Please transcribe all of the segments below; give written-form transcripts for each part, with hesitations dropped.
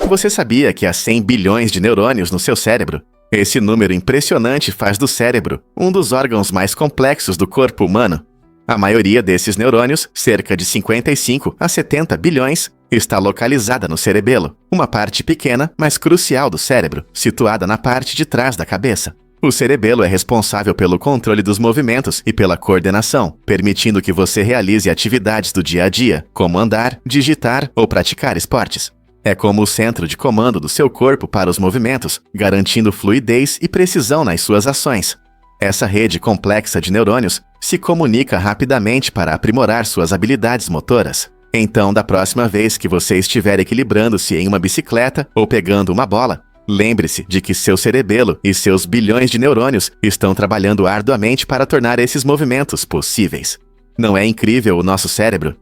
Você sabia que há 100 bilhões de neurônios no seu cérebro? Esse número impressionante faz do cérebro um dos órgãos mais complexos do corpo humano. A maioria desses neurônios, cerca de 55 a 70 bilhões, está localizada no cerebelo, uma parte pequena, mas crucial do cérebro, situada na parte de trás da cabeça. O cerebelo é responsável pelo controle dos movimentos e pela coordenação, permitindo que você realize atividades do dia a dia, como andar, digitar ou praticar esportes. É como o centro de comando do seu corpo para os movimentos, garantindo fluidez e precisão nas suas ações. Essa rede complexa de neurônios se comunica rapidamente para aprimorar suas habilidades motoras. Então, da próxima vez que você estiver equilibrando-se em uma bicicleta ou pegando uma bola, lembre-se de que seu cerebelo e seus bilhões de neurônios estão trabalhando arduamente para tornar esses movimentos possíveis. Não é incrível o nosso cérebro?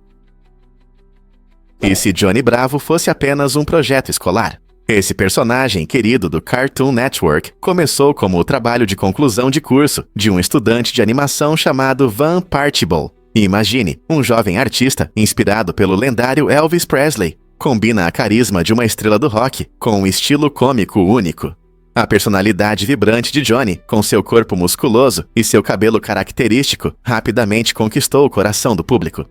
E se Johnny Bravo fosse apenas um projeto escolar? Esse personagem querido do Cartoon Network começou como o trabalho de conclusão de curso de um estudante de animação chamado Van Partible. Imagine, um jovem artista inspirado pelo lendário Elvis Presley combina a carisma de uma estrela do rock com um estilo cômico único. A personalidade vibrante de Johnny, com seu corpo musculoso e seu cabelo característico, rapidamente conquistou o coração do público.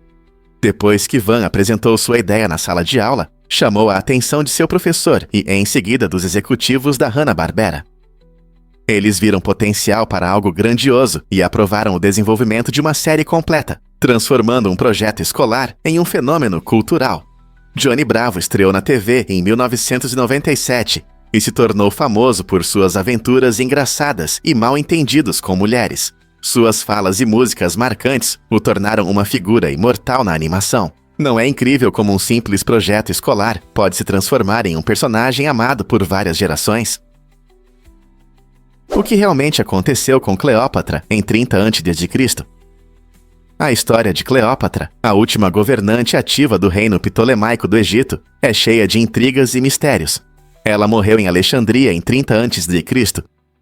Depois que Van apresentou sua ideia na sala de aula, chamou a atenção de seu professor e, em seguida, dos executivos da Hanna-Barbera. Eles viram potencial para algo grandioso e aprovaram o desenvolvimento de uma série completa, transformando um projeto escolar em um fenômeno cultural. Johnny Bravo estreou na TV em 1997 e se tornou famoso por suas aventuras engraçadas e mal-entendidos com mulheres. Suas falas e músicas marcantes o tornaram uma figura imortal na animação. Não é incrível como um simples projeto escolar pode se transformar em um personagem amado por várias gerações? O que realmente aconteceu com Cleópatra em 30 a.C.? A história de Cleópatra, a última governante ativa do reino ptolemaico do Egito, é cheia de intrigas e mistérios. Ela morreu em Alexandria em 30 a.C.,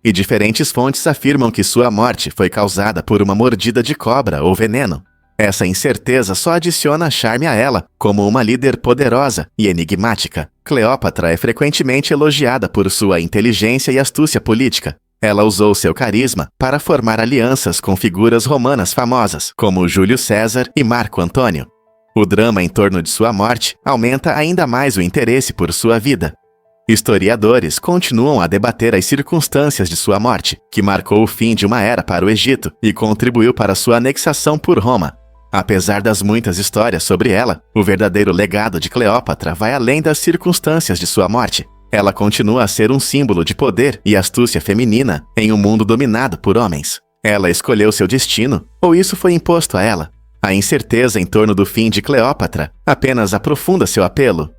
e diferentes fontes afirmam que sua morte foi causada por uma mordida de cobra ou veneno. Essa incerteza só adiciona charme a ela como uma líder poderosa e enigmática. Cleópatra é frequentemente elogiada por sua inteligência e astúcia política. Ela usou seu carisma para formar alianças com figuras romanas famosas, como Júlio César e Marco Antônio. O drama em torno de sua morte aumenta ainda mais o interesse por sua vida. Historiadores continuam a debater as circunstâncias de sua morte, que marcou o fim de uma era para o Egito e contribuiu para sua anexação por Roma. Apesar das muitas histórias sobre ela, o verdadeiro legado de Cleópatra vai além das circunstâncias de sua morte. Ela continua a ser um símbolo de poder e astúcia feminina em um mundo dominado por homens. Ela escolheu seu destino, ou isso foi imposto a ela? A incerteza em torno do fim de Cleópatra apenas aprofunda seu apelo.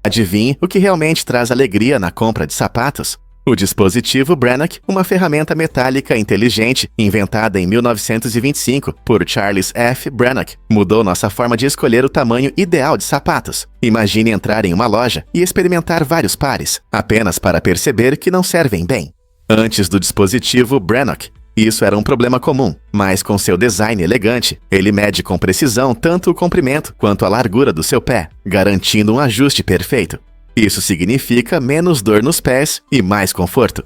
Adivinhe o que realmente traz alegria na compra de sapatos? O dispositivo Brannock, uma ferramenta metálica inteligente inventada em 1925 por Charles F. Brannock, mudou nossa forma de escolher o tamanho ideal de sapatos. Imagine entrar em uma loja e experimentar vários pares, apenas para perceber que não servem bem. Antes do dispositivo Brannock, isso era um problema comum, mas com seu design elegante, ele mede com precisão tanto o comprimento quanto a largura do seu pé, garantindo um ajuste perfeito. Isso significa menos dor nos pés e mais conforto.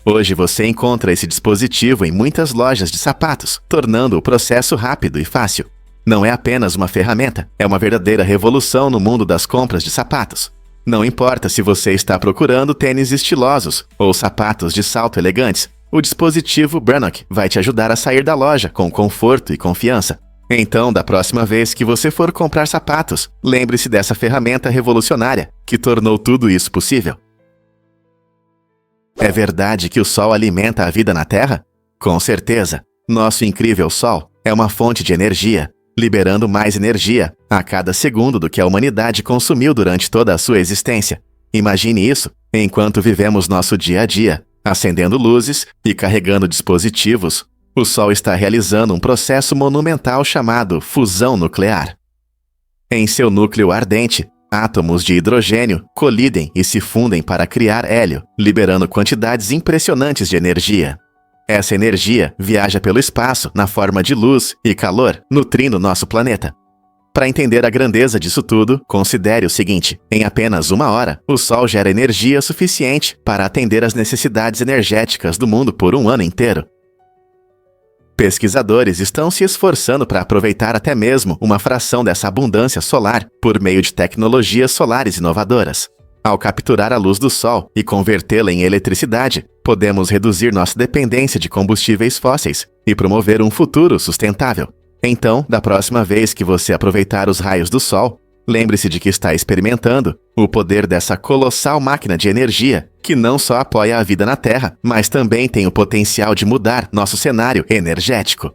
Hoje você encontra esse dispositivo em muitas lojas de sapatos, tornando o processo rápido e fácil. Não é apenas uma ferramenta, é uma verdadeira revolução no mundo das compras de sapatos. Não importa se você está procurando tênis estilosos ou sapatos de salto elegantes, o dispositivo Brannock vai te ajudar a sair da loja com conforto e confiança. Então, da próxima vez que você for comprar sapatos, lembre-se dessa ferramenta revolucionária que tornou tudo isso possível. É verdade que o Sol alimenta a vida na Terra? Com certeza. Nosso incrível Sol é uma fonte de energia, liberando mais energia a cada segundo do que a humanidade consumiu durante toda a sua existência. Imagine isso enquanto vivemos nosso dia a dia, acendendo luzes e carregando dispositivos. O Sol está realizando um processo monumental chamado fusão nuclear. Em seu núcleo ardente, átomos de hidrogênio colidem e se fundem para criar hélio, liberando quantidades impressionantes de energia. Essa energia viaja pelo espaço na forma de luz e calor, nutrindo nosso planeta. Para entender a grandeza disso tudo, considere o seguinte: em apenas 1 hora, o Sol gera energia suficiente para atender às necessidades energéticas do mundo por um ano inteiro. Pesquisadores estão se esforçando para aproveitar até mesmo uma fração dessa abundância solar por meio de tecnologias solares inovadoras. Ao capturar a luz do Sol e convertê-la em eletricidade, podemos reduzir nossa dependência de combustíveis fósseis e promover um futuro sustentável. Então, da próxima vez que você aproveitar os raios do Sol, lembre-se de que está experimentando o poder dessa colossal máquina de energia que não só apoia a vida na Terra, mas também tem o potencial de mudar nosso cenário energético.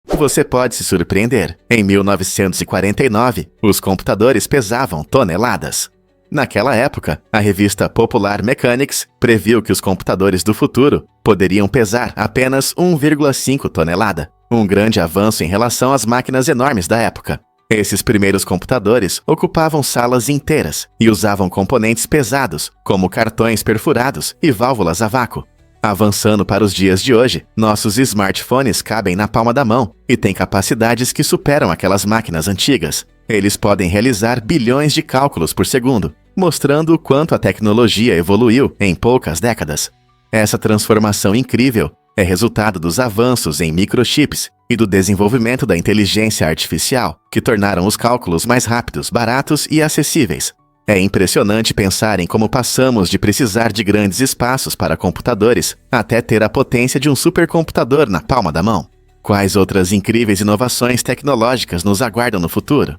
Você pode se surpreender. Em 1949, os computadores pesavam toneladas. Naquela época, a revista Popular Mechanics previu que os computadores do futuro poderiam pesar apenas 1,5 tonelada, um grande avanço em relação às máquinas enormes da época. Esses primeiros computadores ocupavam salas inteiras e usavam componentes pesados, como cartões perfurados e válvulas a vácuo. Avançando para os dias de hoje, nossos smartphones cabem na palma da mão e têm capacidades que superam aquelas máquinas antigas. Eles podem realizar bilhões de cálculos por segundo, mostrando o quanto a tecnologia evoluiu em poucas décadas. Essa transformação incrível é resultado dos avanços em microchips e do desenvolvimento da inteligência artificial, que tornaram os cálculos mais rápidos, baratos e acessíveis. É impressionante pensar em como passamos de precisar de grandes espaços para computadores até ter a potência de um supercomputador na palma da mão. Quais outras incríveis inovações tecnológicas nos aguardam no futuro?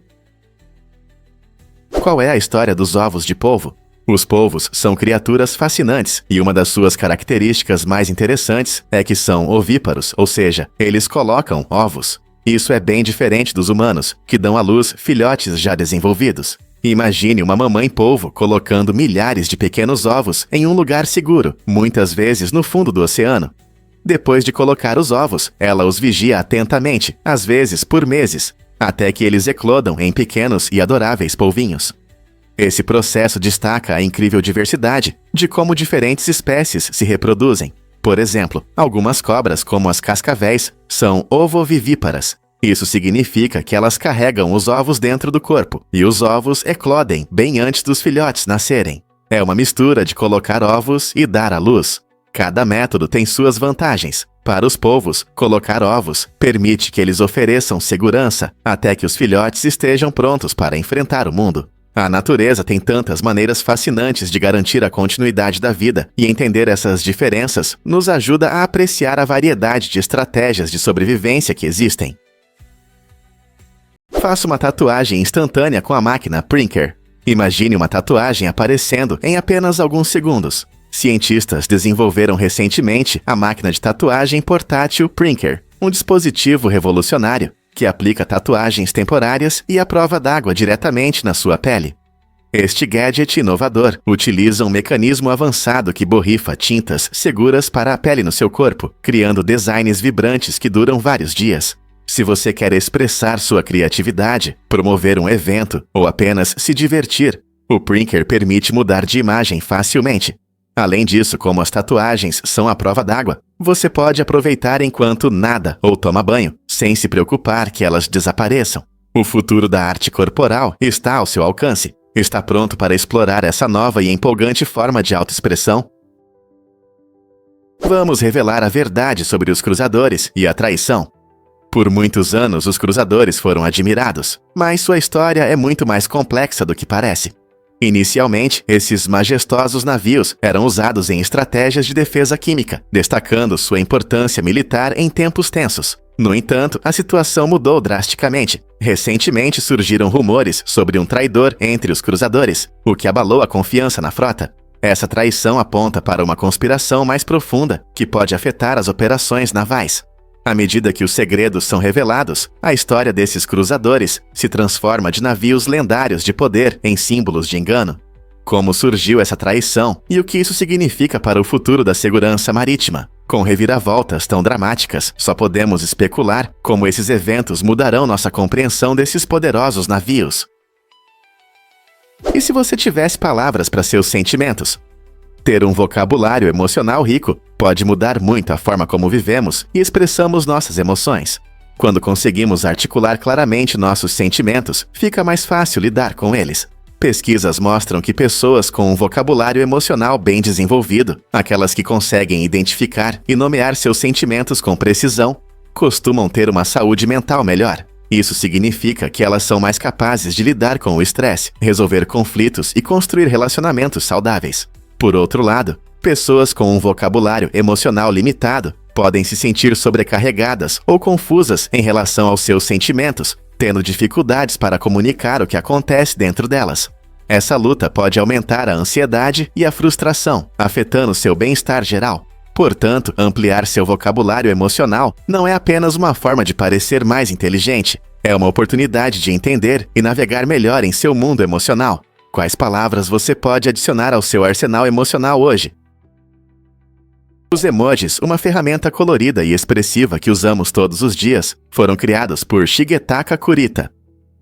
Qual é a história dos ovos de polvo? Os polvos são criaturas fascinantes e uma das suas características mais interessantes é que são ovíparos, ou seja, eles colocam ovos. Isso é bem diferente dos humanos, que dão à luz filhotes já desenvolvidos. Imagine uma mamãe polvo colocando milhares de pequenos ovos em um lugar seguro, muitas vezes no fundo do oceano. Depois de colocar os ovos, ela os vigia atentamente, às vezes por meses, até que eles eclodam em pequenos e adoráveis polvinhos. Esse processo destaca a incrível diversidade de como diferentes espécies se reproduzem. Por exemplo, algumas cobras, como as cascavéis, são ovovivíparas. Isso significa que elas carregam os ovos dentro do corpo, e os ovos eclodem bem antes dos filhotes nascerem. É uma mistura de colocar ovos e dar à luz. Cada método tem suas vantagens. Para os polvos, colocar ovos permite que eles ofereçam segurança até que os filhotes estejam prontos para enfrentar o mundo. A natureza tem tantas maneiras fascinantes de garantir a continuidade da vida, e entender essas diferenças nos ajuda a apreciar a variedade de estratégias de sobrevivência que existem. Faça uma tatuagem instantânea com a máquina Prinker. Imagine uma tatuagem aparecendo em apenas alguns segundos. Cientistas desenvolveram recentemente a máquina de tatuagem portátil Prinker, um dispositivo revolucionário que aplica tatuagens temporárias e a prova d'água diretamente na sua pele. Este gadget inovador utiliza um mecanismo avançado que borrifa tintas seguras para a pele no seu corpo, criando designs vibrantes que duram vários dias. Se você quer expressar sua criatividade, promover um evento ou apenas se divertir, o Prinker permite mudar de imagem facilmente. Além disso, como as tatuagens são à prova d'água, você pode aproveitar enquanto nada ou toma banho, sem se preocupar que elas desapareçam. O futuro da arte corporal está ao seu alcance. Está pronto para explorar essa nova e empolgante forma de autoexpressão? Vamos revelar a verdade sobre os cruzadores e a traição. Por muitos anos, os cruzadores foram admirados, mas sua história é muito mais complexa do que parece. Inicialmente, esses majestosos navios eram usados em estratégias de defesa química, destacando sua importância militar em tempos tensos. No entanto, a situação mudou drasticamente. Recentemente surgiram rumores sobre um traidor entre os cruzadores, o que abalou a confiança na frota. Essa traição aponta para uma conspiração mais profunda, que pode afetar as operações navais. À medida que os segredos são revelados, a história desses cruzadores se transforma de navios lendários de poder em símbolos de engano. Como surgiu essa traição e o que isso significa para o futuro da segurança marítima? Com reviravoltas tão dramáticas, só podemos especular como esses eventos mudarão nossa compreensão desses poderosos navios. E se você tivesse palavras para seus sentimentos? Ter um vocabulário emocional rico pode mudar muito a forma como vivemos e expressamos nossas emoções. Quando conseguimos articular claramente nossos sentimentos, fica mais fácil lidar com eles. Pesquisas mostram que pessoas com um vocabulário emocional bem desenvolvido, aquelas que conseguem identificar e nomear seus sentimentos com precisão, costumam ter uma saúde mental melhor. Isso significa que elas são mais capazes de lidar com o estresse, resolver conflitos e construir relacionamentos saudáveis. Por outro lado, pessoas com um vocabulário emocional limitado podem se sentir sobrecarregadas ou confusas em relação aos seus sentimentos, tendo dificuldades para comunicar o que acontece dentro delas. Essa luta pode aumentar a ansiedade e a frustração, afetando seu bem-estar geral. Portanto, ampliar seu vocabulário emocional não é apenas uma forma de parecer mais inteligente, é uma oportunidade de entender e navegar melhor em seu mundo emocional. Quais palavras você pode adicionar ao seu arsenal emocional hoje? Os emojis, uma ferramenta colorida e expressiva que usamos todos os dias, foram criados por Shigetaka Kurita.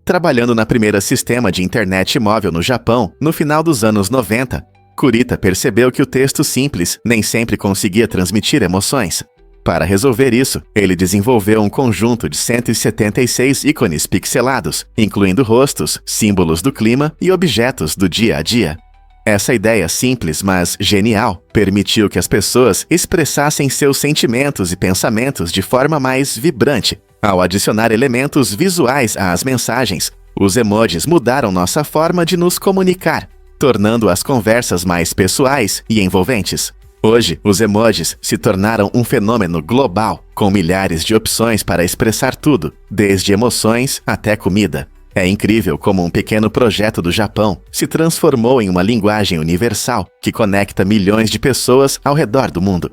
Trabalhando na primeira sistema de internet móvel no Japão, no final dos anos 90, Kurita percebeu que o texto simples nem sempre conseguia transmitir emoções. Para resolver isso, ele desenvolveu um conjunto de 176 ícones pixelados, incluindo rostos, símbolos do clima e objetos do dia a dia. Essa ideia simples, mas genial, permitiu que as pessoas expressassem seus sentimentos e pensamentos de forma mais vibrante. Ao adicionar elementos visuais às mensagens, os emojis mudaram nossa forma de nos comunicar, tornando as conversas mais pessoais e envolventes. Hoje, os emojis se tornaram um fenômeno global, com milhares de opções para expressar tudo, desde emoções até comida. É incrível como um pequeno projeto do Japão se transformou em uma linguagem universal que conecta milhões de pessoas ao redor do mundo.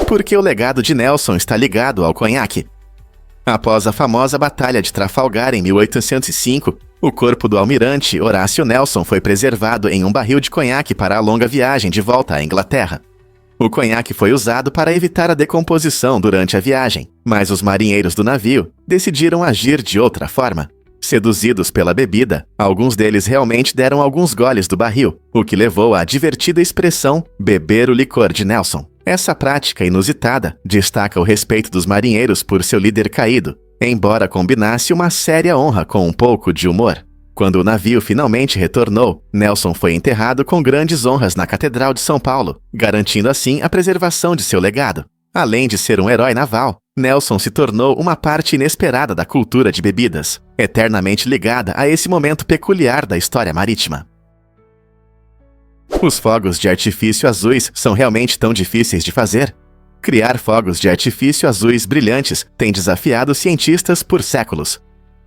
Por que o legado de Nelson está ligado ao conhaque? Após a famosa Batalha de Trafalgar em 1805, o corpo do almirante Horácio Nelson foi preservado em um barril de conhaque para a longa viagem de volta à Inglaterra. O conhaque foi usado para evitar a decomposição durante a viagem, mas os marinheiros do navio decidiram agir de outra forma. Seduzidos pela bebida, alguns deles realmente deram alguns goles do barril, o que levou à divertida expressão beber o licor de Nelson. Essa prática inusitada destaca o respeito dos marinheiros por seu líder caído, embora combinasse uma séria honra com um pouco de humor. Quando o navio finalmente retornou, Nelson foi enterrado com grandes honras na Catedral de São Paulo, garantindo assim a preservação de seu legado. Além de ser um herói naval, Nelson se tornou uma parte inesperada da cultura de bebidas, eternamente ligada a esse momento peculiar da história marítima. Os fogos de artifício azuis são realmente tão difíceis de fazer? Criar fogos de artifício azuis brilhantes tem desafiado cientistas por séculos.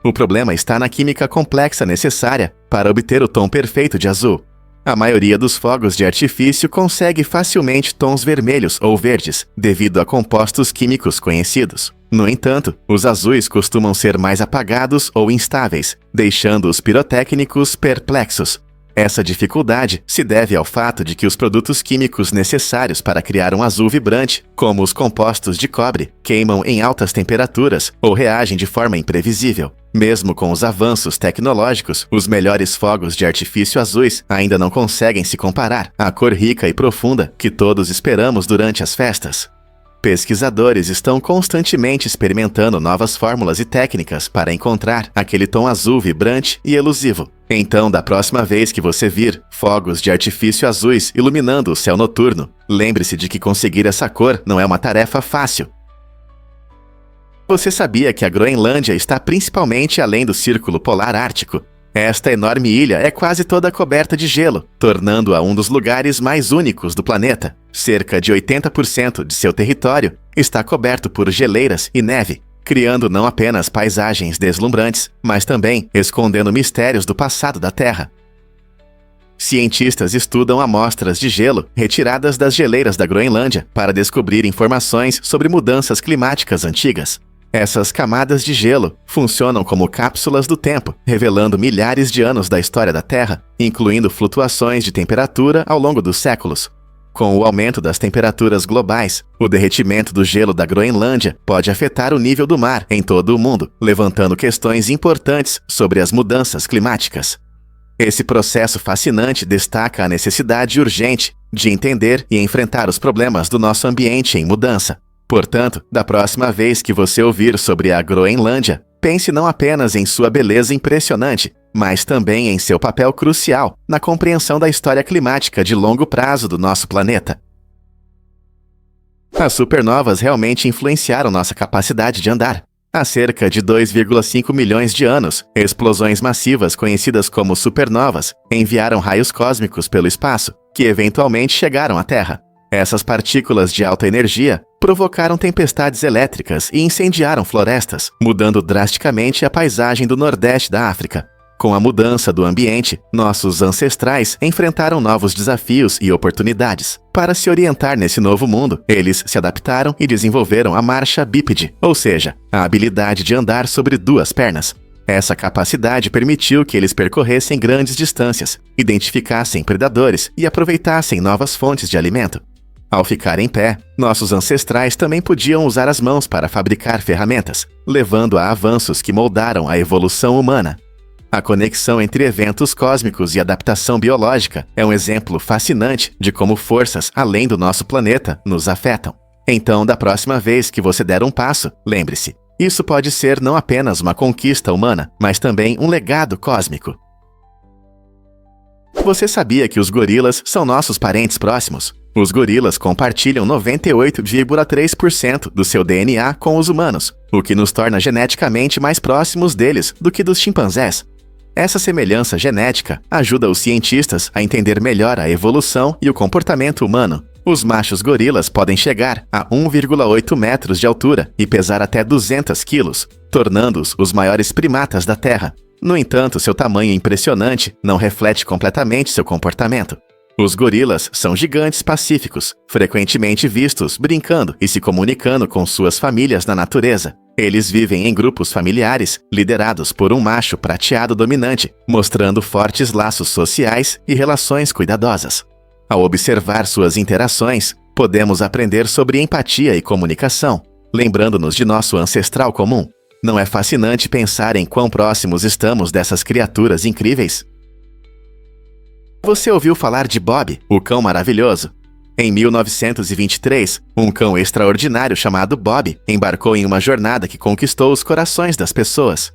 O problema está na química complexa necessária para obter o tom perfeito de azul. A maioria dos fogos de artifício consegue facilmente tons vermelhos ou verdes, devido a compostos químicos conhecidos. No entanto, os azuis costumam ser mais apagados ou instáveis, deixando os pirotécnicos perplexos. Essa dificuldade se deve ao fato de que os produtos químicos necessários para criar um azul vibrante, como os compostos de cobre, queimam em altas temperaturas ou reagem de forma imprevisível. Mesmo com os avanços tecnológicos, os melhores fogos de artifício azuis ainda não conseguem se comparar à cor rica e profunda que todos esperamos durante as festas. Pesquisadores estão constantemente experimentando novas fórmulas e técnicas para encontrar aquele tom azul vibrante e elusivo. Então, da próxima vez que você vir fogos de artifício azuis iluminando o céu noturno, lembre-se de que conseguir essa cor não é uma tarefa fácil. Você sabia que a Groenlândia está principalmente além do Círculo Polar Ártico? Esta enorme ilha é quase toda coberta de gelo, tornando-a um dos lugares mais únicos do planeta. Cerca de 80% de seu território está coberto por geleiras e neve, criando não apenas paisagens deslumbrantes, mas também escondendo mistérios do passado da Terra. Cientistas estudam amostras de gelo retiradas das geleiras da Groenlândia para descobrir informações sobre mudanças climáticas antigas. Essas camadas de gelo funcionam como cápsulas do tempo, revelando milhares de anos da história da Terra, incluindo flutuações de temperatura ao longo dos séculos. Com o aumento das temperaturas globais, o derretimento do gelo da Groenlândia pode afetar o nível do mar em todo o mundo, levantando questões importantes sobre as mudanças climáticas. Esse processo fascinante destaca a necessidade urgente de entender e enfrentar os problemas do nosso ambiente em mudança. Portanto, da próxima vez que você ouvir sobre a Groenlândia, pense não apenas em sua beleza impressionante, mas também em seu papel crucial na compreensão da história climática de longo prazo do nosso planeta. As supernovas realmente influenciaram nossa capacidade de andar. Há cerca de 2,5 milhões de anos, explosões massivas conhecidas como supernovas enviaram raios cósmicos pelo espaço, que eventualmente chegaram à Terra. Essas partículas de alta energia provocaram tempestades elétricas e incendiaram florestas, mudando drasticamente a paisagem do Nordeste da África. Com a mudança do ambiente, nossos ancestrais enfrentaram novos desafios e oportunidades. Para se orientar nesse novo mundo, eles se adaptaram e desenvolveram a marcha bípede, ou seja, a habilidade de andar sobre duas pernas. Essa capacidade permitiu que eles percorressem grandes distâncias, identificassem predadores e aproveitassem novas fontes de alimento. Ao ficar em pé, nossos ancestrais também podiam usar as mãos para fabricar ferramentas, levando a avanços que moldaram a evolução humana. A conexão entre eventos cósmicos e adaptação biológica é um exemplo fascinante de como forças além do nosso planeta nos afetam. Então, da próxima vez que você der um passo, lembre-se, isso pode ser não apenas uma conquista humana, mas também um legado cósmico. Você sabia que os gorilas são nossos parentes próximos? Os gorilas compartilham 98,3% do seu DNA com os humanos, o que nos torna geneticamente mais próximos deles do que dos chimpanzés. Essa semelhança genética ajuda os cientistas a entender melhor a evolução e o comportamento humano. Os machos gorilas podem chegar a 1,8 metros de altura e pesar até 200 quilos, tornando-os os maiores primatas da Terra. No entanto, seu tamanho impressionante não reflete completamente seu comportamento. Os gorilas são gigantes pacíficos, frequentemente vistos brincando e se comunicando com suas famílias na natureza. Eles vivem em grupos familiares, liderados por um macho prateado dominante, mostrando fortes laços sociais e relações cuidadosas. Ao observar suas interações, podemos aprender sobre empatia e comunicação, lembrando-nos de nosso ancestral comum. Não é fascinante pensar em quão próximos estamos dessas criaturas incríveis? Você ouviu falar de Bob, o cão maravilhoso? Em 1923, um cão extraordinário chamado Bob embarcou em uma jornada que conquistou os corações das pessoas.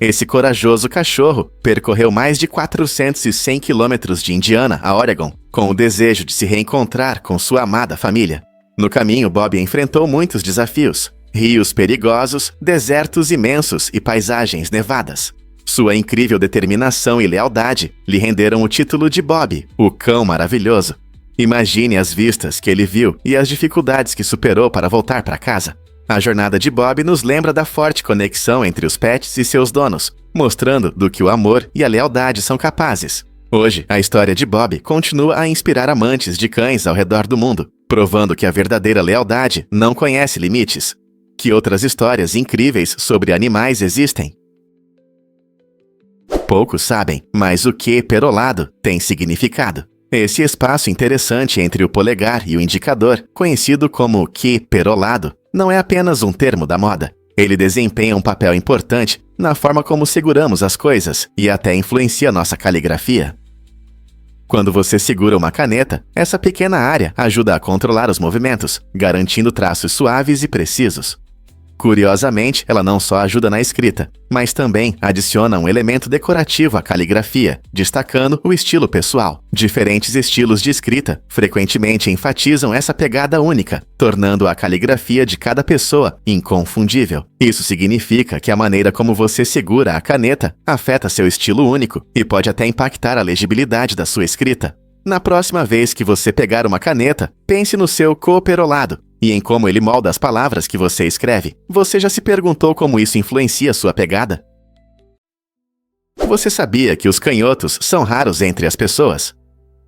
Esse corajoso cachorro percorreu mais de 410 quilômetros de Indiana a Oregon, com o desejo de se reencontrar com sua amada família. No caminho, Bob enfrentou muitos desafios: rios perigosos, desertos imensos e paisagens nevadas. Sua incrível determinação e lealdade lhe renderam o título de Bob, o cão maravilhoso. Imagine as vistas que ele viu e as dificuldades que superou para voltar para casa. A jornada de Bob nos lembra da forte conexão entre os pets e seus donos, mostrando do que o amor e a lealdade são capazes. Hoje, a história de Bob continua a inspirar amantes de cães ao redor do mundo, provando que a verdadeira lealdade não conhece limites. Que outras histórias incríveis sobre animais existem? Poucos sabem, mas o Q perolado tem significado. Esse espaço interessante entre o polegar e o indicador, conhecido como Q perolado, não é apenas um termo da moda. Ele desempenha um papel importante na forma como seguramos as coisas e até influencia nossa caligrafia. Quando você segura uma caneta, essa pequena área ajuda a controlar os movimentos, garantindo traços suaves e precisos. Curiosamente, ela não só ajuda na escrita, mas também adiciona um elemento decorativo à caligrafia, destacando o estilo pessoal. Diferentes estilos de escrita frequentemente enfatizam essa pegada única, tornando a caligrafia de cada pessoa inconfundível. Isso significa que a maneira como você segura a caneta afeta seu estilo único e pode até impactar a legibilidade da sua escrita. Na próxima vez que você pegar uma caneta, pense no seu coperolado e em como ele molda as palavras que você escreve. Você já se perguntou como isso influencia sua pegada? Você sabia que os canhotos são raros entre as pessoas?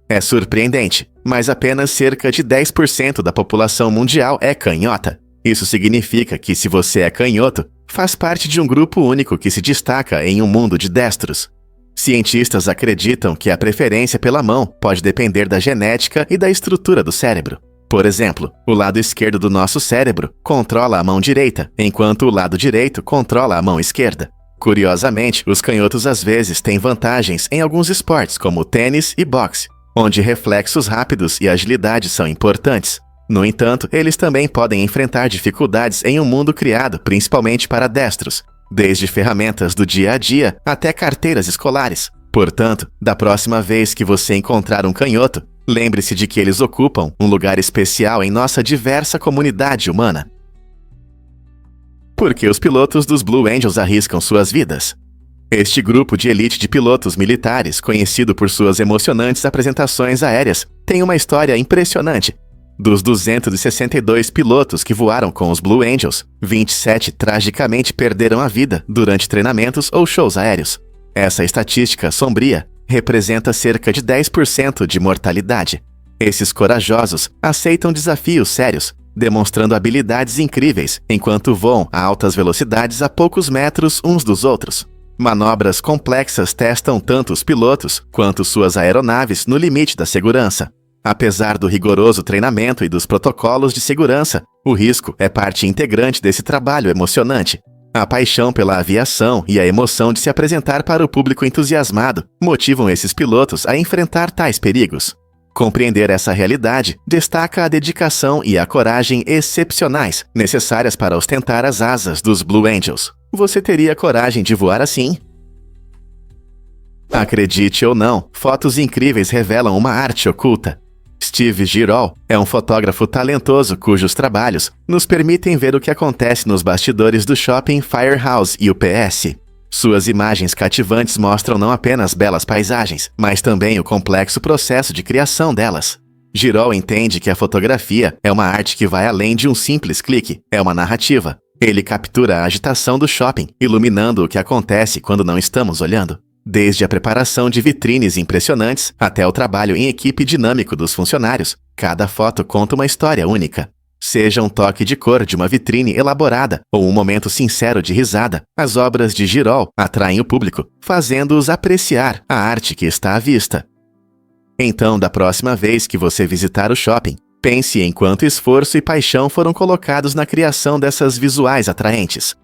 É surpreendente, mas apenas cerca de 10% da população mundial é canhota. Isso significa que se você é canhoto, faz parte de um grupo único que se destaca em um mundo de destros. Cientistas acreditam que a preferência pela mão pode depender da genética e da estrutura do cérebro. Por exemplo, o lado esquerdo do nosso cérebro controla a mão direita, enquanto o lado direito controla a mão esquerda. Curiosamente, os canhotos às vezes têm vantagens em alguns esportes como tênis e boxe, onde reflexos rápidos e agilidade são importantes. No entanto, eles também podem enfrentar dificuldades em um mundo criado principalmente para destros, desde ferramentas do dia a dia até carteiras escolares. Portanto, da próxima vez que você encontrar um canhoto, lembre-se de que eles ocupam um lugar especial em nossa diversa comunidade humana. Por que os pilotos dos Blue Angels arriscam suas vidas? Este grupo de elite de pilotos militares, conhecido por suas emocionantes apresentações aéreas, tem uma história impressionante. Dos 262 pilotos que voaram com os Blue Angels, 27 tragicamente perderam a vida durante treinamentos ou shows aéreos. Essa estatística sombria representa cerca de 10% de mortalidade. Esses corajosos aceitam desafios sérios, demonstrando habilidades incríveis enquanto voam a altas velocidades a poucos metros uns dos outros. Manobras complexas testam tanto os pilotos quanto suas aeronaves no limite da segurança. Apesar do rigoroso treinamento e dos protocolos de segurança, o risco é parte integrante desse trabalho emocionante. A paixão pela aviação e a emoção de se apresentar para o público entusiasmado motivam esses pilotos a enfrentar tais perigos. Compreender essa realidade destaca a dedicação e a coragem excepcionais necessárias para ostentar as asas dos Blue Angels. Você teria coragem de voar assim? Acredite ou não, fotos incríveis revelam uma arte oculta. Steve Girol é um fotógrafo talentoso cujos trabalhos nos permitem ver o que acontece nos bastidores do shopping Firehouse UPS. Suas imagens cativantes mostram não apenas belas paisagens, mas também o complexo processo de criação delas. Girol entende que a fotografia é uma arte que vai além de um simples clique, é uma narrativa. Ele captura a agitação do shopping, iluminando o que acontece quando não estamos olhando. Desde a preparação de vitrines impressionantes até o trabalho em equipe dinâmico dos funcionários, cada foto conta uma história única. Seja um toque de cor de uma vitrine elaborada ou um momento sincero de risada, as obras de Girol atraem o público, fazendo-os apreciar a arte que está à vista. Então, da próxima vez que você visitar o shopping, pense em quanto esforço e paixão foram colocados na criação dessas visuais atraentes.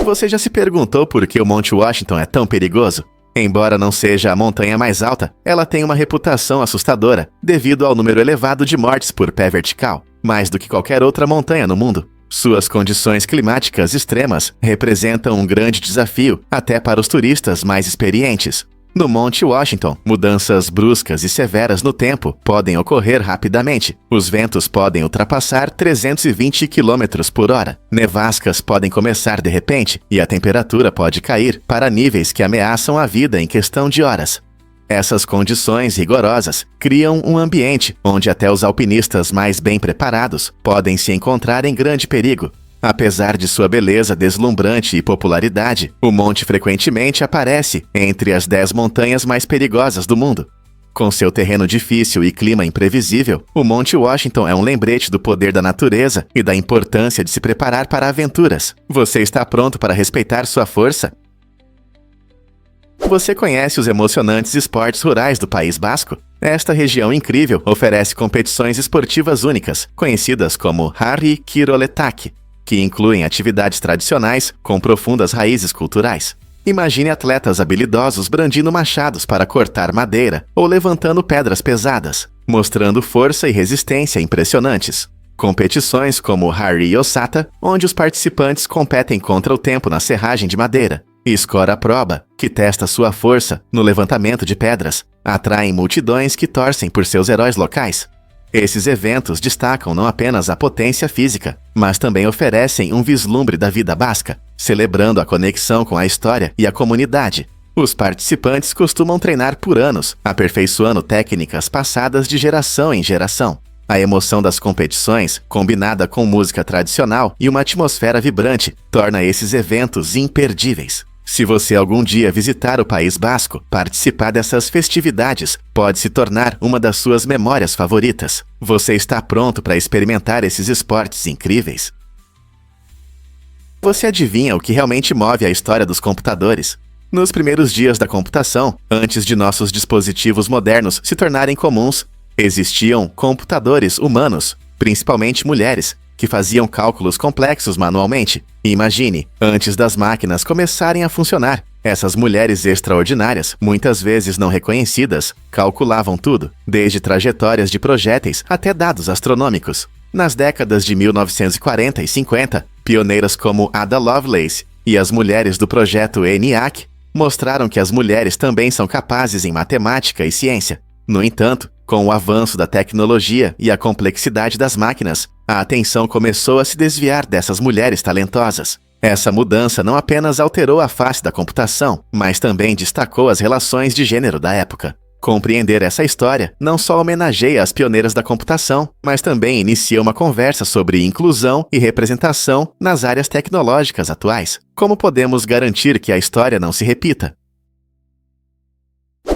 Você já se perguntou por que o Monte Washington é tão perigoso? Embora não seja a montanha mais alta, ela tem uma reputação assustadora devido ao número elevado de mortes por pé vertical, mais do que qualquer outra montanha no mundo. Suas condições climáticas extremas representam um grande desafio até para os turistas mais experientes. No Monte Washington, mudanças bruscas e severas no tempo podem ocorrer rapidamente. Os ventos podem ultrapassar 320 km por hora. Nevascas podem começar de repente e a temperatura pode cair para níveis que ameaçam a vida em questão de horas. Essas condições rigorosas criam um ambiente onde até os alpinistas mais bem preparados podem se encontrar em grande perigo. Apesar de sua beleza deslumbrante e popularidade, o monte frequentemente aparece entre as 10 montanhas mais perigosas do mundo. Com seu terreno difícil e clima imprevisível, o Monte Washington é um lembrete do poder da natureza e da importância de se preparar para aventuras. Você está pronto para respeitar sua força? Você conhece os emocionantes esportes rurais do País Basco? Esta região incrível oferece competições esportivas únicas, conhecidas como Harri Kiroletak, que incluem atividades tradicionais com profundas raízes culturais. Imagine atletas habilidosos brandindo machados para cortar madeira ou levantando pedras pesadas, mostrando força e resistência impressionantes. Competições como Harri Osata, onde os participantes competem contra o tempo na serragem de madeira, e Skora Proba, que testa sua força no levantamento de pedras, atraem multidões que torcem por seus heróis locais. Esses eventos destacam não apenas a potência física, mas também oferecem um vislumbre da vida basca, celebrando a conexão com a história e a comunidade. Os participantes costumam treinar por anos, aperfeiçoando técnicas passadas de geração em geração. A emoção das competições, combinada com música tradicional e uma atmosfera vibrante, torna esses eventos imperdíveis. Se você algum dia visitar o País Basco, participar dessas festividades pode se tornar uma das suas memórias favoritas. Você está pronto para experimentar esses esportes incríveis? Você adivinha o que realmente move a história dos computadores? Nos primeiros dias da computação, antes de nossos dispositivos modernos se tornarem comuns, existiam computadores humanos, principalmente mulheres, que faziam cálculos complexos manualmente. Imagine, antes das máquinas começarem a funcionar, Essas mulheres extraordinárias, muitas vezes não reconhecidas, calculavam tudo, desde trajetórias de projéteis até dados astronômicos. Nas décadas de 1940 e 50, pioneiras como Ada Lovelace e as mulheres do projeto ENIAC mostraram que as mulheres também são capazes em matemática e ciência. No entanto, com o avanço da tecnologia e a complexidade das máquinas, a atenção começou a se desviar dessas mulheres talentosas. Essa mudança não apenas alterou a face da computação, mas também destacou as relações de gênero da época. Compreender essa história não só homenageia as pioneiras da computação, mas também inicia uma conversa sobre inclusão e representação nas áreas tecnológicas atuais. Como podemos garantir que a história não se repita?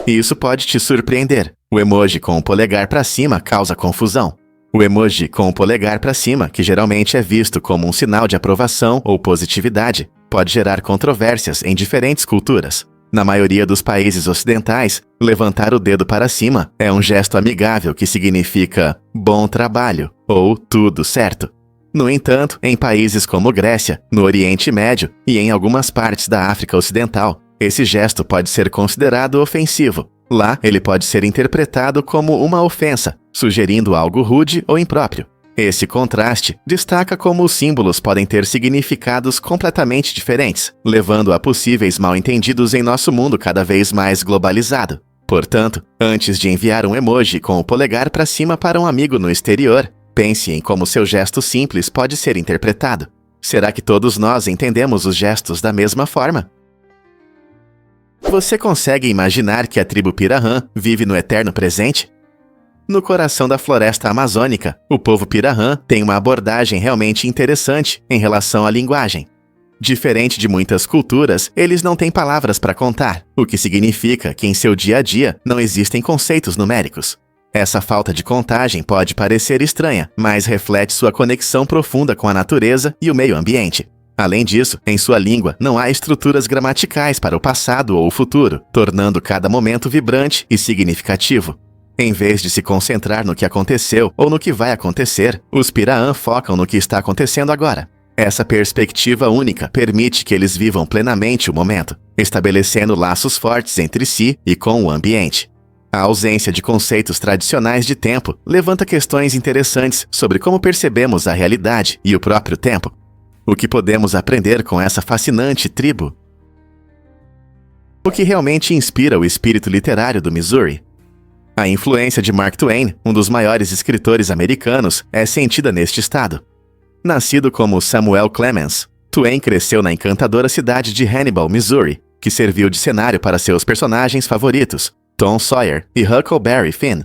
Isso pode te surpreender. O emoji com o polegar para cima causa confusão. O emoji com o polegar para cima, que geralmente é visto como um sinal de aprovação ou positividade, pode gerar controvérsias em diferentes culturas. Na maioria dos países ocidentais, levantar o dedo para cima é um gesto amigável que significa bom trabalho ou tudo certo. No entanto, em países como Grécia, no Oriente Médio e em algumas partes da África Ocidental, esse gesto pode ser considerado ofensivo. Lá, ele pode ser interpretado como uma ofensa, sugerindo algo rude ou impróprio. Esse contraste destaca como os símbolos podem ter significados completamente diferentes, levando a possíveis mal-entendidos em nosso mundo cada vez mais globalizado. Portanto, antes de enviar um emoji com o polegar para cima para um amigo no exterior, pense em como seu gesto simples pode ser interpretado. Será que todos nós entendemos os gestos da mesma forma? Você consegue imaginar que a tribo Pirahã vive no eterno presente? No coração da floresta amazônica, o povo Pirahã tem uma abordagem realmente interessante em relação à linguagem. Diferente de muitas culturas, eles não têm palavras para contar, o que significa que em seu dia a dia não existem conceitos numéricos. Essa falta de contagem pode parecer estranha, mas reflete sua conexão profunda com a natureza e o meio ambiente. Além disso, em sua língua não há estruturas gramaticais para o passado ou o futuro, tornando cada momento vibrante e significativo. Em vez de se concentrar no que aconteceu ou no que vai acontecer, os Pirahã focam no que está acontecendo agora. Essa perspectiva única permite que eles vivam plenamente o momento, estabelecendo laços fortes entre si e com o ambiente. A ausência de conceitos tradicionais de tempo levanta questões interessantes sobre como percebemos a realidade e o próprio tempo. O que podemos aprender com essa fascinante tribo? O que realmente inspira o espírito literário do Missouri? A influência de Mark Twain, um dos maiores escritores americanos, é sentida neste estado. Nascido como Samuel Clemens, Twain cresceu na encantadora cidade de Hannibal, Missouri, que serviu de cenário para seus personagens favoritos, Tom Sawyer e Huckleberry Finn.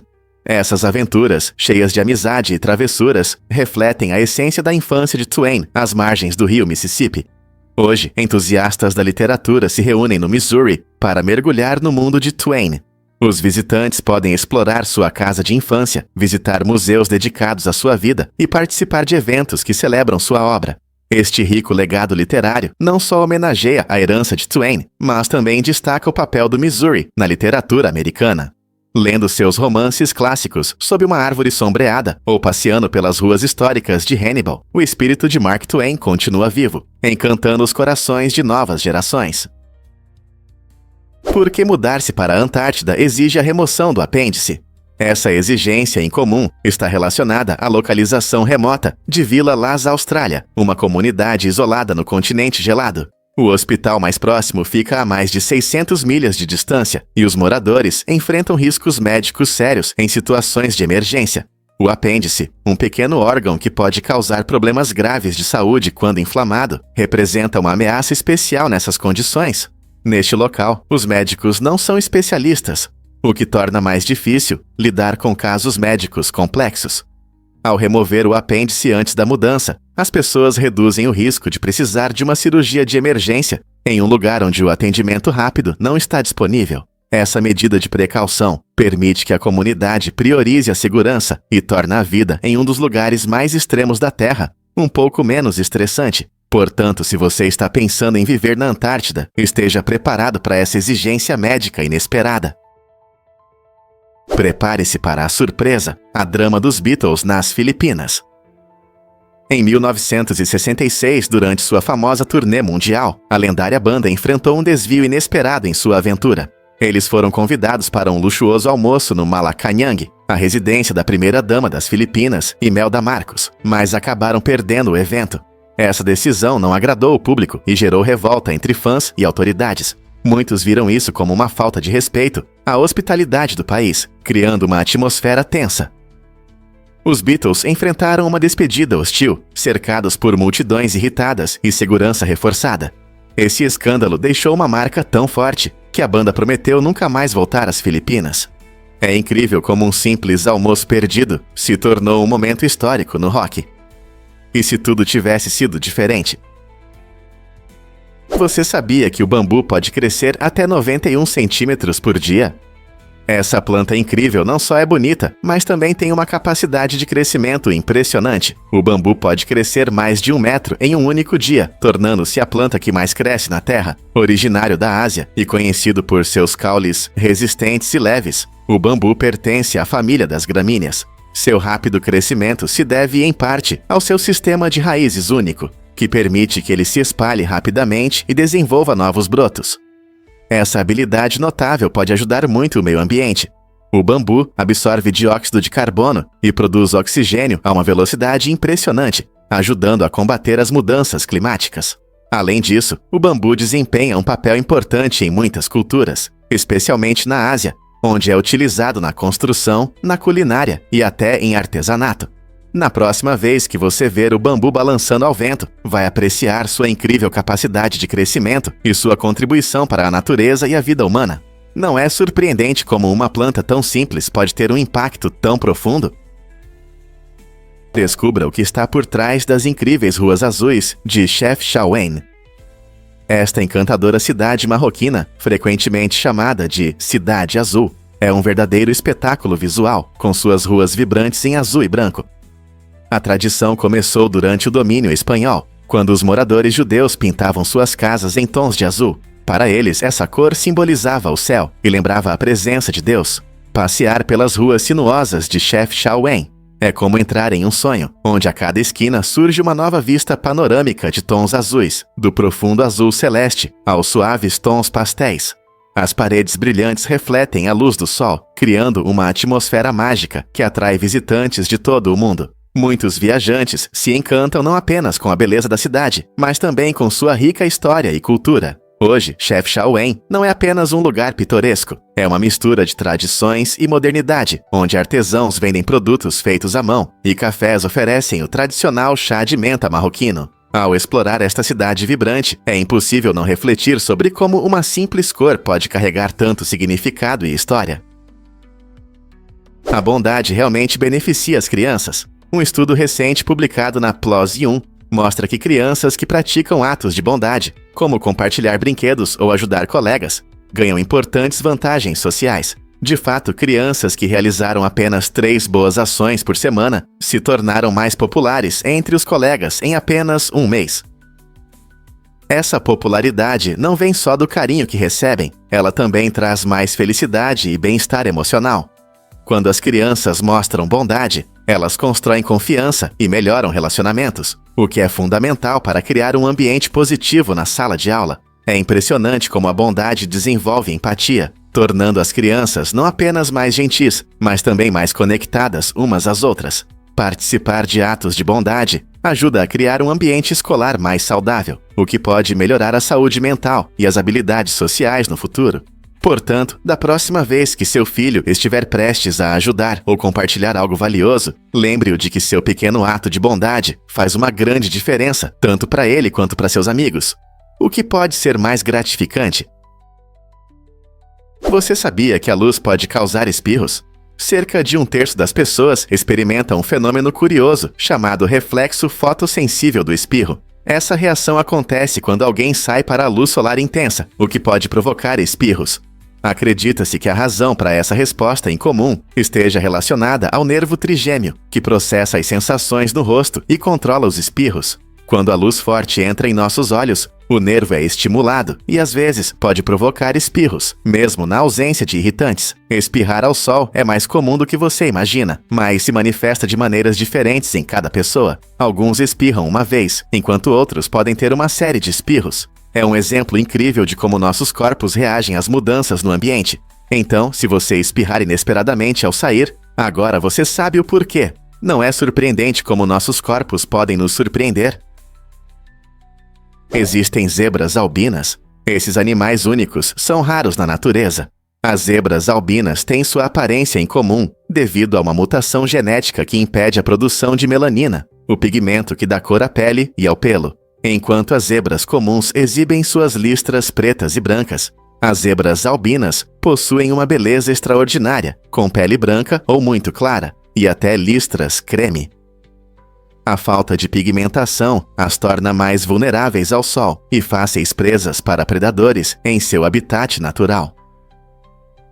Essas aventuras, cheias de amizade e travessuras, refletem a essência da infância de Twain às margens do rio Mississippi. Hoje, entusiastas da literatura se reúnem no Missouri para mergulhar no mundo de Twain. Os visitantes podem explorar sua casa de infância, visitar museus dedicados à sua vida e participar de eventos que celebram sua obra. Este rico legado literário não só homenageia a herança de Twain, mas também destaca o papel do Missouri na literatura americana. Lendo seus romances clássicos sob uma árvore sombreada ou passeando pelas ruas históricas de Hannibal, o espírito de Mark Twain continua vivo, encantando os corações de novas gerações. Por que mudar-se para a Antártida exige a remoção do apêndice? Essa exigência incomum está relacionada à localização remota de Vila Las Austrália, uma comunidade isolada no continente gelado. O hospital mais próximo fica a mais de 600 milhas de distância e os moradores enfrentam riscos médicos sérios em situações de emergência. O apêndice, um pequeno órgão que pode causar problemas graves de saúde quando inflamado, representa uma ameaça especial nessas condições. Neste local, os médicos não são especialistas, o que torna mais difícil lidar com casos médicos complexos. Ao remover o apêndice antes da mudança, as pessoas reduzem o risco de precisar de uma cirurgia de emergência em um lugar onde o atendimento rápido não está disponível. Essa medida de precaução permite que a comunidade priorize a segurança e torna a vida em um dos lugares mais extremos da Terra um pouco menos estressante. Portanto, se você está pensando em viver na Antártida, esteja preparado para essa exigência médica inesperada. Prepare-se para a surpresa, a drama dos Beatles nas Filipinas. Em 1966, durante sua famosa turnê mundial, a lendária banda enfrentou um desvio inesperado em sua aventura. Eles foram convidados para um luxuoso almoço no Malacañang, a residência da primeira-dama das Filipinas, Imelda Marcos, mas acabaram perdendo o evento. Essa decisão não agradou o público e gerou revolta entre fãs e autoridades. Muitos viram isso como uma falta de respeito à hospitalidade do país, criando uma atmosfera tensa. Os Beatles enfrentaram uma despedida hostil, cercados por multidões irritadas e segurança reforçada. Esse escândalo deixou uma marca tão forte que a banda prometeu nunca mais voltar às Filipinas. É incrível como um simples almoço perdido se tornou um momento histórico no rock. E se tudo tivesse sido diferente? Você sabia que o bambu pode crescer até 91 centímetros por dia? Essa planta incrível não só é bonita, mas também tem uma capacidade de crescimento impressionante. O bambu pode crescer mais de 1 metro em um único dia, tornando-se a planta que mais cresce na Terra. Originário da Ásia e conhecido por seus caules resistentes e leves, o bambu pertence à família das gramíneas. Seu rápido crescimento se deve, em parte, ao seu sistema de raízes único, que permite que ele se espalhe rapidamente e desenvolva novos brotos. Essa habilidade notável pode ajudar muito o meio ambiente. O bambu absorve dióxido de carbono e produz oxigênio a uma velocidade impressionante, ajudando a combater as mudanças climáticas. Além disso, o bambu desempenha um papel importante em muitas culturas, especialmente na Ásia, onde é utilizado na construção, na culinária e até em artesanato. Na próxima vez que você ver o bambu balançando ao vento, vai apreciar sua incrível capacidade de crescimento e sua contribuição para a natureza e a vida humana. Não é surpreendente como uma planta tão simples pode ter um impacto tão profundo? Descubra o que está por trás das incríveis ruas azuis de Chefchaouen. Esta encantadora cidade marroquina, frequentemente chamada de Cidade Azul, é um verdadeiro espetáculo visual, com suas ruas vibrantes em azul e branco. A tradição começou durante o domínio espanhol, quando os moradores judeus pintavam suas casas em tons de azul. Para eles, essa cor simbolizava o céu e lembrava a presença de Deus. Passear pelas ruas sinuosas de Chefchaouen é como entrar em um sonho, onde a cada esquina surge uma nova vista panorâmica de tons azuis, do profundo azul celeste aos suaves tons pastéis. As paredes brilhantes refletem a luz do sol, criando uma atmosfera mágica que atrai visitantes de todo o mundo. Muitos viajantes se encantam não apenas com a beleza da cidade, mas também com sua rica história e cultura. Hoje, Chefchaouen não é apenas um lugar pitoresco, é uma mistura de tradições e modernidade, onde artesãos vendem produtos feitos à mão e cafés oferecem o tradicional chá de menta marroquino. Ao explorar esta cidade vibrante, é impossível não refletir sobre como uma simples cor pode carregar tanto significado e história. A bondade realmente beneficia as crianças. Um estudo recente publicado na PLOS Young mostra que crianças que praticam atos de bondade, como compartilhar brinquedos ou ajudar colegas, ganham importantes vantagens sociais. De fato, crianças que realizaram apenas 3 boas ações por semana se tornaram mais populares entre os colegas em apenas um mês. Essa popularidade não vem só do carinho que recebem, ela também traz mais felicidade e bem-estar emocional. Quando as crianças mostram bondade, elas constroem confiança e melhoram relacionamentos, o que é fundamental para criar um ambiente positivo na sala de aula. É impressionante como a bondade desenvolve empatia, tornando as crianças não apenas mais gentis, mas também mais conectadas umas às outras. Participar de atos de bondade ajuda a criar um ambiente escolar mais saudável, o que pode melhorar a saúde mental e as habilidades sociais no futuro. Portanto, da próxima vez que seu filho estiver prestes a ajudar ou compartilhar algo valioso, lembre-o de que seu pequeno ato de bondade faz uma grande diferença, tanto para ele quanto para seus amigos. O que pode ser mais gratificante? Você sabia que a luz pode causar espirros? Cerca de 1/3 das pessoas experimentam um fenômeno curioso chamado reflexo fotossensível do espirro. Essa reação acontece quando alguém sai para a luz solar intensa, o que pode provocar espirros. Acredita-se que a razão para essa resposta incomum esteja relacionada ao nervo trigêmeo, que processa as sensações no rosto e controla os espirros. Quando a luz forte entra em nossos olhos, O nervo é estimulado e, às vezes, pode provocar espirros, mesmo na ausência de irritantes. Espirrar ao sol é mais comum do que você imagina, mas se manifesta de maneiras diferentes em cada pessoa. Alguns espirram uma vez, enquanto outros podem ter uma série de espirros. É um exemplo incrível de como nossos corpos reagem às mudanças no ambiente. Então, se você espirrar inesperadamente ao sair, agora você sabe o porquê. Não é surpreendente como nossos corpos podem nos surpreender? Existem zebras albinas. Esses animais únicos são raros na natureza. As zebras albinas têm sua aparência em comum devido a uma mutação genética que impede a produção de melanina, o pigmento que dá cor à pele e ao pelo. Enquanto as zebras comuns exibem suas listras pretas e brancas, as zebras albinas possuem uma beleza extraordinária, com pele branca ou muito clara, e até listras creme. A falta de pigmentação as torna mais vulneráveis ao sol e fáceis presas para predadores em seu habitat natural.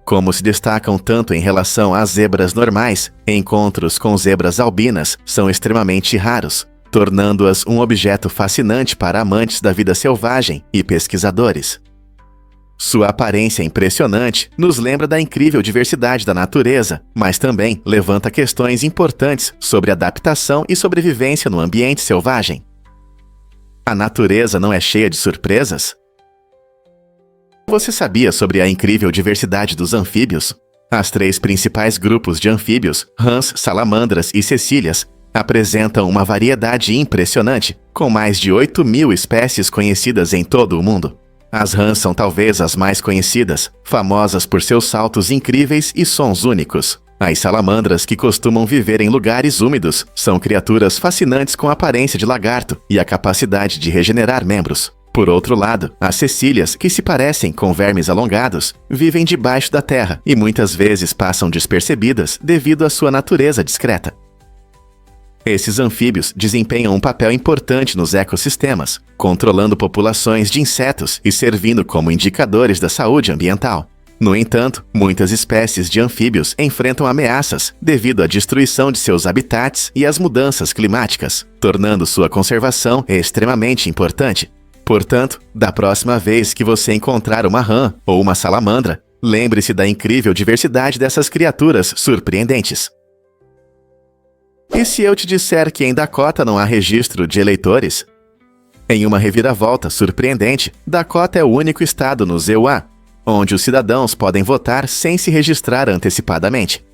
Como se destacam tanto em relação às zebras normais, encontros com zebras albinas são extremamente raros, tornando-as um objeto fascinante para amantes da vida selvagem e pesquisadores. Sua aparência impressionante nos lembra da incrível diversidade da natureza, mas também levanta questões importantes sobre adaptação e sobrevivência no ambiente selvagem. A natureza não é cheia de surpresas? Você sabia sobre a incrível diversidade dos anfíbios? As 3 principais grupos de anfíbios, rãs, salamandras e cecílias, apresentam uma variedade impressionante, com mais de 8.000 espécies conhecidas em todo o mundo. As rãs são talvez as mais conhecidas, famosas por seus saltos incríveis e sons únicos. As salamandras, que costumam viver em lugares úmidos, são criaturas fascinantes com a aparência de lagarto e a capacidade de regenerar membros. Por outro lado, as cecílias, que se parecem com vermes alongados, vivem debaixo da terra e muitas vezes passam despercebidas devido à sua natureza discreta. Esses anfíbios desempenham um papel importante nos ecossistemas, controlando populações de insetos e servindo como indicadores da saúde ambiental. No entanto, muitas espécies de anfíbios enfrentam ameaças devido à destruição de seus habitats e às mudanças climáticas, tornando sua conservação extremamente importante. Portanto, da próxima vez que você encontrar uma rã ou uma salamandra, lembre-se da incrível diversidade dessas criaturas surpreendentes. E se eu te disser que em Dakota não há registro de eleitores? Em uma reviravolta surpreendente, Dakota é o único estado nos EUA, onde os cidadãos podem votar sem se registrar antecipadamente.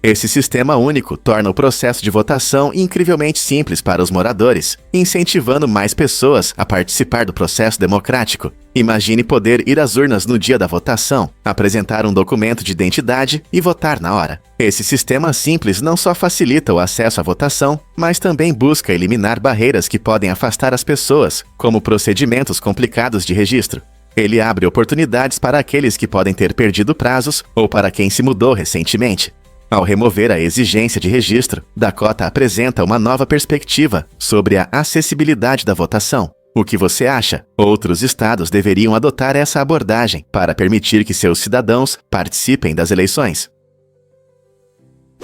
Esse sistema único torna o processo de votação incrivelmente simples para os moradores, incentivando mais pessoas a participar do processo democrático. Imagine poder ir às urnas no dia da votação, apresentar um documento de identidade e votar na hora. Esse sistema simples não só facilita o acesso à votação, mas também busca eliminar barreiras que podem afastar as pessoas, como procedimentos complicados de registro. Ele abre oportunidades para aqueles que podem ter perdido prazos ou para quem se mudou recentemente. Ao remover a exigência de registro, Dakota apresenta uma nova perspectiva sobre a acessibilidade da votação. O que você acha? Outros estados deveriam adotar essa abordagem para permitir que seus cidadãos participem das eleições.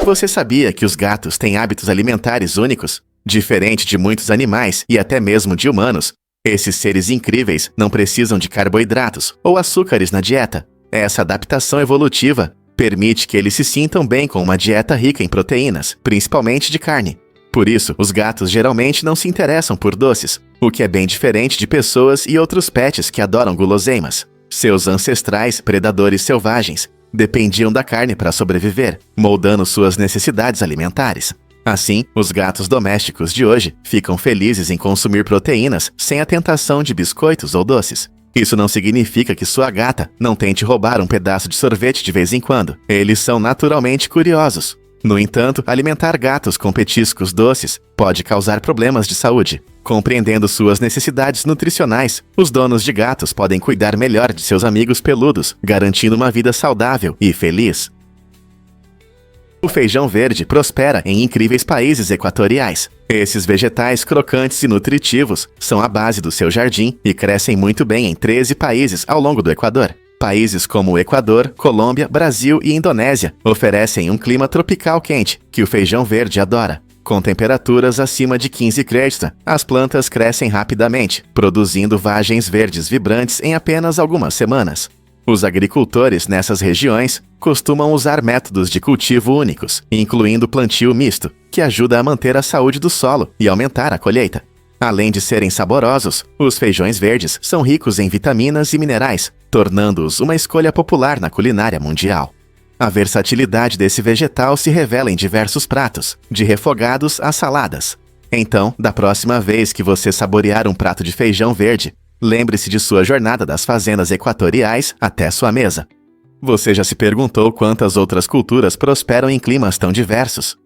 Você sabia que os gatos têm hábitos alimentares únicos? Diferente de muitos animais e até mesmo de humanos, esses seres incríveis não precisam de carboidratos ou açúcares na dieta. Essa adaptação evolutiva permite que eles se sintam bem com uma dieta rica em proteínas, principalmente de carne. Por isso, os gatos geralmente não se interessam por doces, o que é bem diferente de pessoas e outros pets que adoram guloseimas. Seus ancestrais predadores selvagens dependiam da carne para sobreviver, moldando suas necessidades alimentares. Assim, os gatos domésticos de hoje ficam felizes em consumir proteínas sem a tentação de biscoitos ou doces. Isso não significa que sua gata não tente roubar um pedaço de sorvete de vez em quando. Eles são naturalmente curiosos. No entanto, alimentar gatos com petiscos doces pode causar problemas de saúde. Compreendendo suas necessidades nutricionais, os donos de gatos podem cuidar melhor de seus amigos peludos, garantindo uma vida saudável e feliz. O feijão verde prospera em incríveis países equatoriais. Esses vegetais crocantes e nutritivos são a base do seu jardim e crescem muito bem em 13 países ao longo do Equador. Países como o Equador, Colômbia, Brasil e Indonésia oferecem um clima tropical quente que o feijão verde adora. Com temperaturas acima de 15 Celsius, as plantas crescem rapidamente, produzindo vagens verdes vibrantes em apenas algumas semanas. Os agricultores nessas regiões costumam usar métodos de cultivo únicos, incluindo plantio misto, que ajuda a manter a saúde do solo e aumentar a colheita. Além de serem saborosos, os feijões verdes são ricos em vitaminas e minerais, tornando-os uma escolha popular na culinária mundial. A versatilidade desse vegetal se revela em diversos pratos, de refogados a saladas. Então, da próxima vez que você saborear um prato de feijão verde, lembre-se de sua jornada das fazendas equatoriais até sua mesa. Você já se perguntou quantas outras culturas prosperam em climas tão diversos?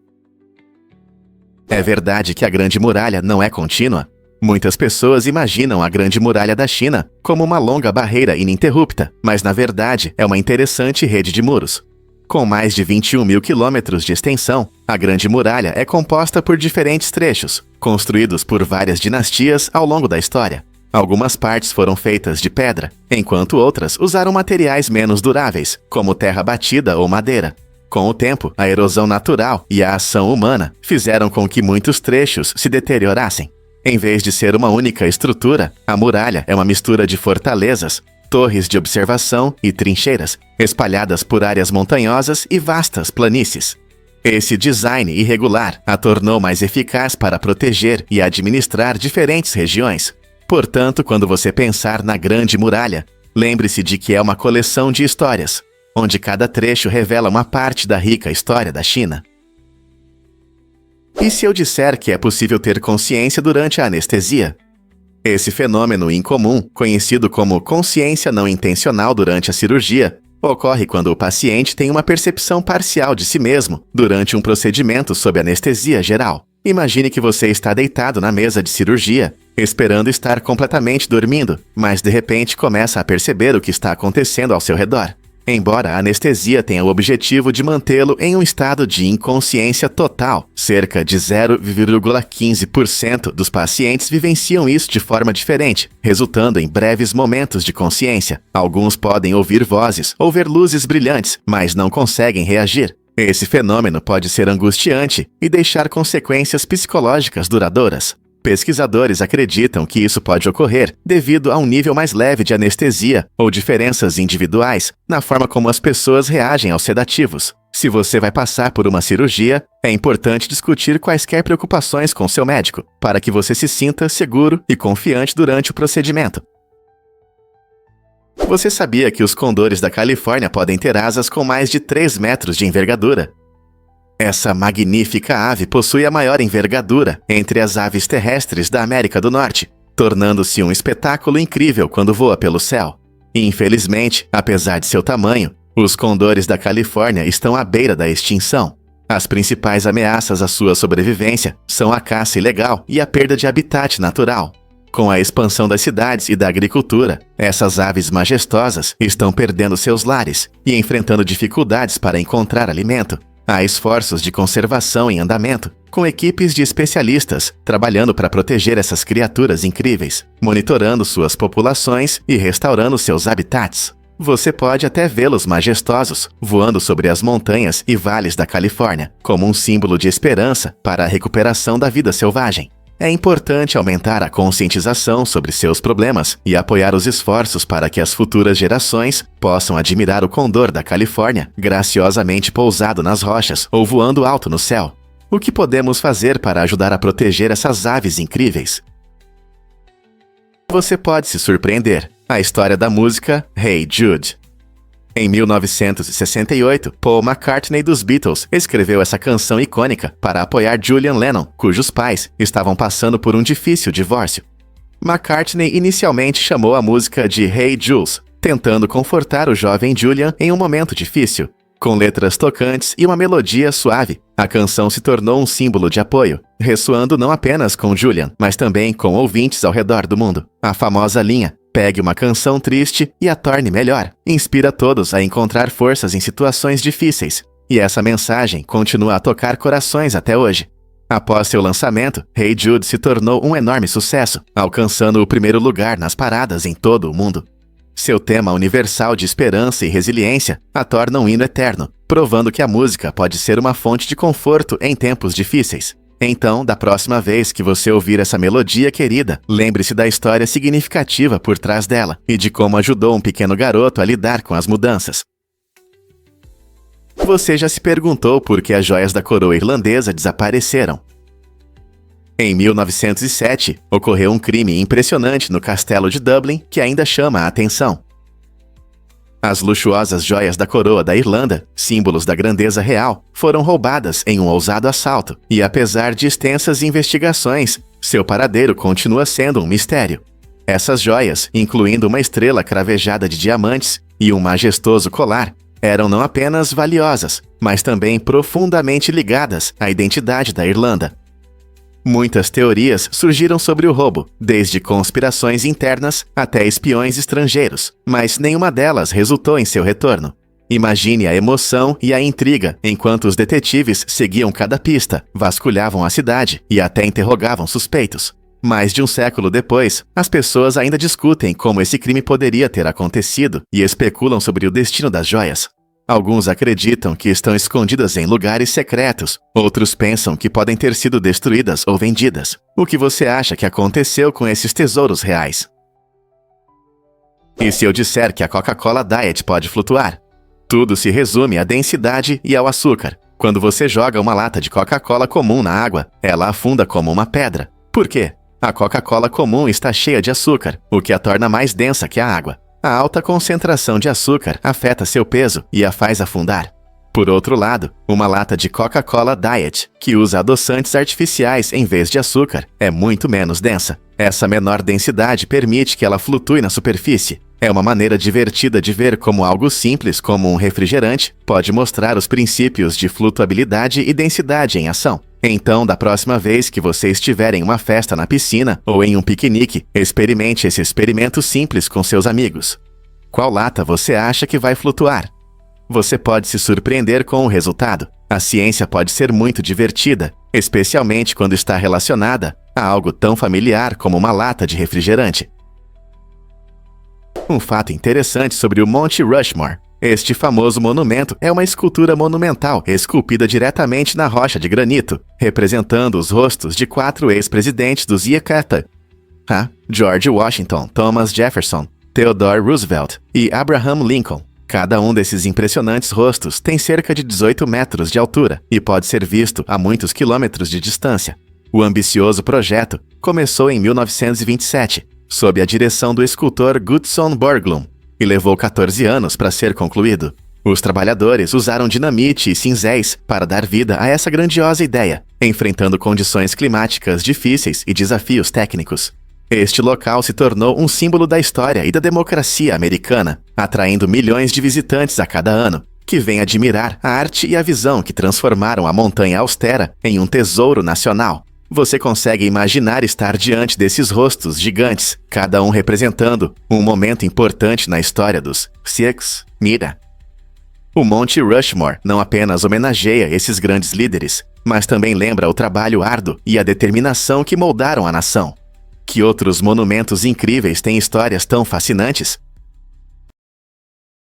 É verdade que a Grande Muralha não é contínua? Muitas pessoas imaginam a Grande Muralha da China como uma longa barreira ininterrupta, mas na verdade é uma interessante rede de muros. Com mais de 21 mil quilômetros de extensão, a Grande Muralha é composta por diferentes trechos, construídos por várias dinastias ao longo da história. Algumas partes foram feitas de pedra, enquanto outras usaram materiais menos duráveis, como terra batida ou madeira. Com o tempo, a erosão natural e a ação humana fizeram com que muitos trechos se deteriorassem. Em vez de ser uma única estrutura, a muralha é uma mistura de fortalezas, torres de observação e trincheiras, espalhadas por áreas montanhosas e vastas planícies. Esse design irregular a tornou mais eficaz para proteger e administrar diferentes regiões. Portanto, quando você pensar na Grande Muralha, lembre-se de que é uma coleção de histórias, onde cada trecho revela uma parte da rica história da China. E se eu disser que é possível ter consciência durante a anestesia? Esse fenômeno incomum, conhecido como consciência não intencional durante a cirurgia, ocorre quando o paciente tem uma percepção parcial de si mesmo durante um procedimento sob anestesia geral. Imagine que você está deitado na mesa de cirurgia, esperando estar completamente dormindo, mas de repente começa a perceber o que está acontecendo ao seu redor. Embora a anestesia tenha o objetivo de mantê-lo em um estado de inconsciência total, cerca de 0,15% dos pacientes vivenciam isso de forma diferente, resultando em breves momentos de consciência. Alguns podem ouvir vozes ou ver luzes brilhantes, mas não conseguem reagir. Esse fenômeno pode ser angustiante e deixar consequências psicológicas duradouras. Pesquisadores acreditam que isso pode ocorrer devido a um nível mais leve de anestesia ou diferenças individuais na forma como as pessoas reagem aos sedativos. Se você vai passar por uma cirurgia, é importante discutir quaisquer preocupações com seu médico, para que você se sinta seguro e confiante durante o procedimento. Você sabia que os condores da Califórnia podem ter asas com mais de 3 metros de envergadura? Essa magnífica ave possui a maior envergadura entre as aves terrestres da América do Norte, tornando-se um espetáculo incrível quando voa pelo céu. Infelizmente, apesar de seu tamanho, os condores da Califórnia estão à beira da extinção. As principais ameaças à sua sobrevivência são a caça ilegal e a perda de habitat natural. Com a expansão das cidades e da agricultura, essas aves majestosas estão perdendo seus lares e enfrentando dificuldades para encontrar alimento. Há esforços de conservação em andamento, com equipes de especialistas trabalhando para proteger essas criaturas incríveis, monitorando suas populações e restaurando seus habitats. Você pode até vê-los majestosos, voando sobre as montanhas e vales da Califórnia, como um símbolo de esperança para a recuperação da vida selvagem. É importante aumentar a conscientização sobre seus problemas e apoiar os esforços para que as futuras gerações possam admirar o condor da Califórnia graciosamente pousado nas rochas ou voando alto no céu. O que podemos fazer para ajudar a proteger essas aves incríveis? Você pode se surpreender. A história da música Hey Jude. Em 1968, Paul McCartney dos Beatles escreveu essa canção icônica para apoiar Julian Lennon, cujos pais estavam passando por um difícil divórcio. McCartney inicialmente chamou a música de Hey Jules, tentando confortar o jovem Julian em um momento difícil. Com letras tocantes e uma melodia suave, a canção se tornou um símbolo de apoio, ressoando não apenas com Julian, mas também com ouvintes ao redor do mundo. A famosa linha "Pegue uma canção triste e a torne melhor" inspira todos a encontrar forças em situações difíceis, e essa mensagem continua a tocar corações até hoje. Após seu lançamento, Hey Jude se tornou um enorme sucesso, alcançando o primeiro lugar nas paradas em todo o mundo. Seu tema universal de esperança e resiliência a torna um hino eterno, provando que a música pode ser uma fonte de conforto em tempos difíceis. Então, da próxima vez que você ouvir essa melodia querida, lembre-se da história significativa por trás dela e de como ajudou um pequeno garoto a lidar com as mudanças. Você já se perguntou por que as joias da coroa irlandesa desapareceram? Em 1907, ocorreu um crime impressionante no castelo de Dublin que ainda chama a atenção. As luxuosas joias da coroa da Irlanda, símbolos da grandeza real, foram roubadas em um ousado assalto, e apesar de extensas investigações, seu paradeiro continua sendo um mistério. Essas joias, incluindo uma estrela cravejada de diamantes e um majestoso colar, eram não apenas valiosas, mas também profundamente ligadas à identidade da Irlanda. Muitas teorias surgiram sobre o roubo, desde conspirações internas até espiões estrangeiros, mas nenhuma delas resultou em seu retorno. Imagine a emoção e a intriga enquanto os detetives seguiam cada pista, vasculhavam a cidade e até interrogavam suspeitos. Mais de um século depois, as pessoas ainda discutem como esse crime poderia ter acontecido e especulam sobre o destino das joias. Alguns acreditam que estão escondidas em lugares secretos, outros pensam que podem ter sido destruídas ou vendidas. O que você acha que aconteceu com esses tesouros reais? E se eu disser que a Coca-Cola Diet pode flutuar? Tudo se resume à densidade e ao açúcar. Quando você joga uma lata de Coca-Cola comum na água, ela afunda como uma pedra. Por quê? A Coca-Cola comum está cheia de açúcar, o que a torna mais densa que a água. A alta concentração de açúcar afeta seu peso e a faz afundar. Por outro lado, uma lata de Coca-Cola Diet, que usa adoçantes artificiais em vez de açúcar, é muito menos densa. Essa menor densidade permite que ela flutue na superfície. É uma maneira divertida de ver como algo simples como um refrigerante pode mostrar os princípios de flutuabilidade e densidade em ação. Então, da próxima vez que você estiver em uma festa na piscina ou em um piquenique, experimente esse experimento simples com seus amigos. Qual lata você acha que vai flutuar? Você pode se surpreender com o resultado. A ciência pode ser muito divertida, especialmente quando está relacionada a algo tão familiar como uma lata de refrigerante. Um fato interessante sobre o Monte Rushmore. Este famoso monumento é uma escultura monumental esculpida diretamente na rocha de granito, representando os rostos de 4 ex-presidentes dos IACATA: George Washington, Thomas Jefferson, Theodore Roosevelt e Abraham Lincoln. Cada um desses impressionantes rostos tem cerca de 18 metros de altura e pode ser visto a muitos quilômetros de distância. O ambicioso projeto começou em 1927, sob a direção do escultor Gutzon Borglum, e levou 14 anos para ser concluído. Os trabalhadores usaram dinamite e cinzéis para dar vida a essa grandiosa ideia, enfrentando condições climáticas difíceis e desafios técnicos. Este local se tornou um símbolo da história e da democracia americana, atraindo milhões de visitantes a cada ano, que vêm admirar a arte e a visão que transformaram a montanha austera em um tesouro nacional. Você consegue imaginar estar diante desses rostos gigantes, cada um representando um momento importante na história dos Sioux. Mira. O Monte Rushmore não apenas homenageia esses grandes líderes, mas também lembra o trabalho árduo e a determinação que moldaram a nação. Que outros monumentos incríveis têm histórias tão fascinantes?